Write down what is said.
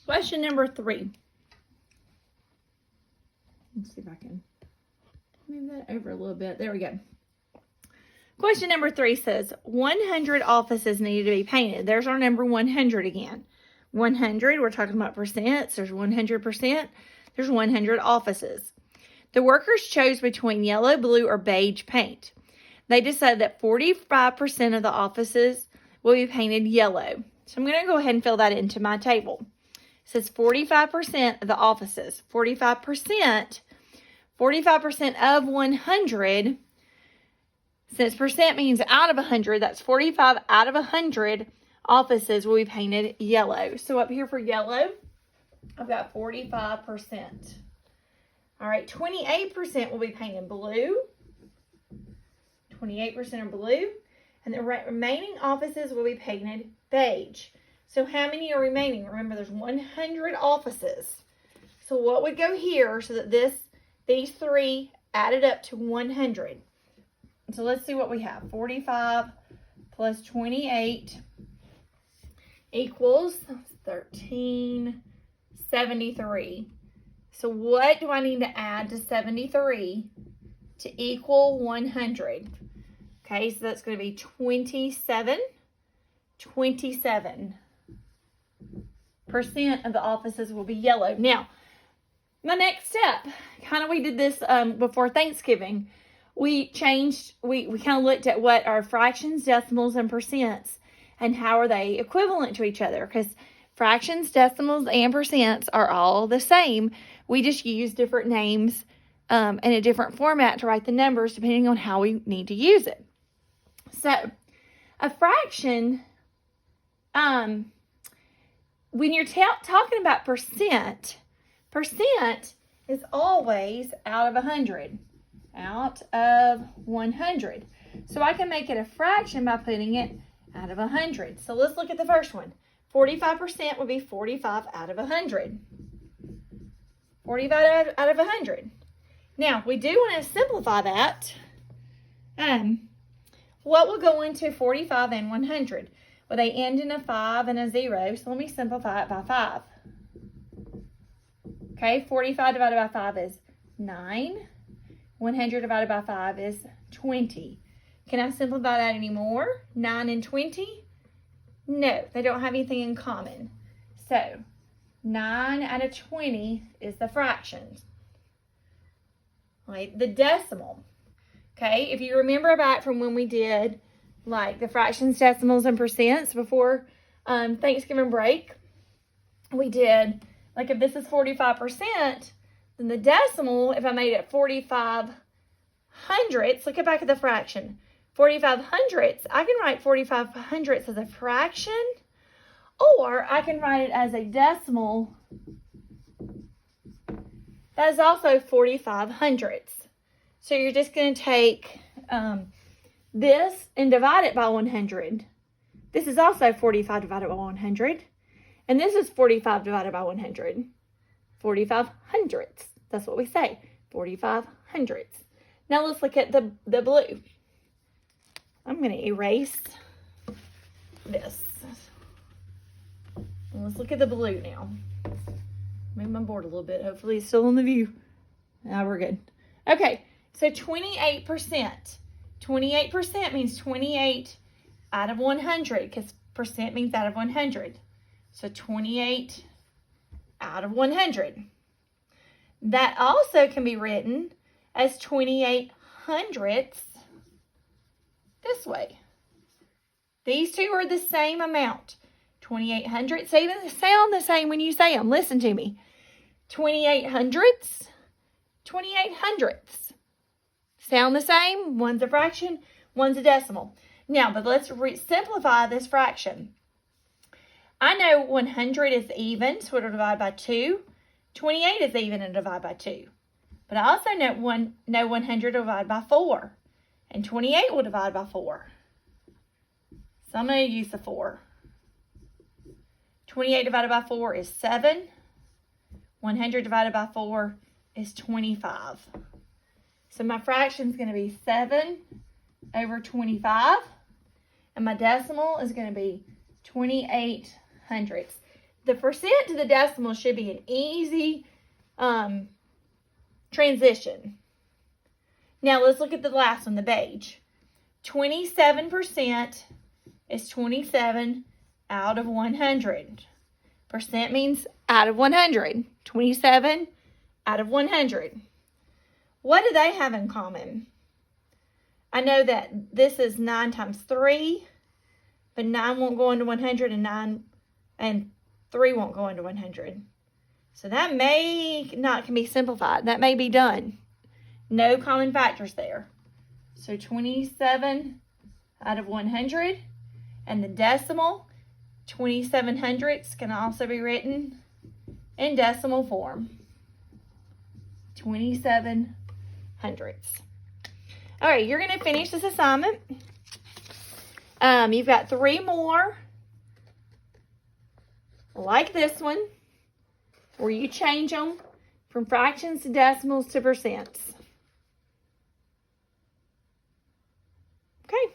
Question number 3. Let's see if I can move that over a little bit. There we go. Question number 3 says 100 offices needed to be painted. There's our number 100 again. 100, we're talking about percents. There's 100%. There's 100 offices. The workers chose between yellow, blue, or beige paint. They decided that 45% of the offices will be painted yellow. So I'm going to go ahead and fill that into my table. It says 45% of the offices. 45% of 100. Since percent means out of 100, that's 45 out of 100 offices will be painted yellow. So up here for yellow, I've got 45%. All right, 28% will be painted blue. 28% are blue. And the remaining offices will be painted beige. So how many are remaining? Remember, there's 100 offices. So what would go here so that these 3 added up to 100? So let's see what we have. 45 plus 28 equals 1373. So what do I need to add to 73 to equal 100? Okay, so that's going to be 27% of the offices will be yellow. Now, my next step, we did this before Thanksgiving. We kind of looked at what are fractions, decimals, and percents, and how are they equivalent to each other, because fractions, decimals, and percents are all the same. We just use different names in a different format to write the numbers depending on how we need to use it. So, a fraction, when you're talking about percent is always out of 100. Out of 100. So I can make it a fraction by putting it out of 100. So let's look at the first one. 45% would be 45 out of 100. 45 out of 100. Now, we do want to simplify that. What will go into 45 and 100? Well, they end in a 5 and a 0, so let me simplify it by 5. Okay, 45 divided by 5 is 9. 100 divided by 5 is 20. Can I simplify that anymore? 9 and 20? No, they don't have anything in common. So, 9 out of 20 is the fraction. Right, the decimal. Okay, if you remember back from when we did like the fractions, decimals, and percents before Thanksgiving break, we did, like if this is 45%, then the decimal, if I made it 45 hundredths, look back at the fraction. 45 hundredths, I can write 45 hundredths as a fraction, or I can write it as a decimal. That is also 45 hundredths. So you're just going to take this and divide it by 100. This is also 45 divided by 100. And this is 45 divided by 100. 45 hundredths. That's what we say. 45 hundredths. Now let's look at the blue. I'm going to erase this. And let's look at the blue now. Move my board a little bit. Hopefully it's still on the view. Now we're good. Okay, so 28%. 28% means 28 out of 100, because percent means out of 100. So 28 out of 100. That also can be written as 28 hundredths this way. These two are the same amount. 28 hundredths, they even sound the same when you say them. Listen to me. 28 hundredths, 28 hundredths. Sound the same? One's a fraction, one's a decimal. Now, but let's simplify this fraction. I know 100 is even, so it'll divide by 2. 28 is even and divide by 2. But I also know 100 will divide by 4. And 28 will divide by 4. So I'm going to use the 4. 28 divided by 4 is 7. 100 divided by 4 is 25. So my fraction is going to be 7 over 25. And my decimal is going to be 28 hundredths. the percent to the decimal should be an easy transition. Now let's look at the last one, the beige. 27% is 27 out of 100. Percent means out of 100. 27 out of 100. What do they have in common? I know that this is 9 times 3, but 9 won't go into 100 and 3 won't go into 100. So that can be simplified. That may be done. No common factors there. So 27 out of 100. And the decimal, 27 hundredths, can also be written in decimal form. 27 hundredths. All right, you're going to finish this assignment. You've got 3 more, like this one, where you change them from fractions to decimals to percents. Okay.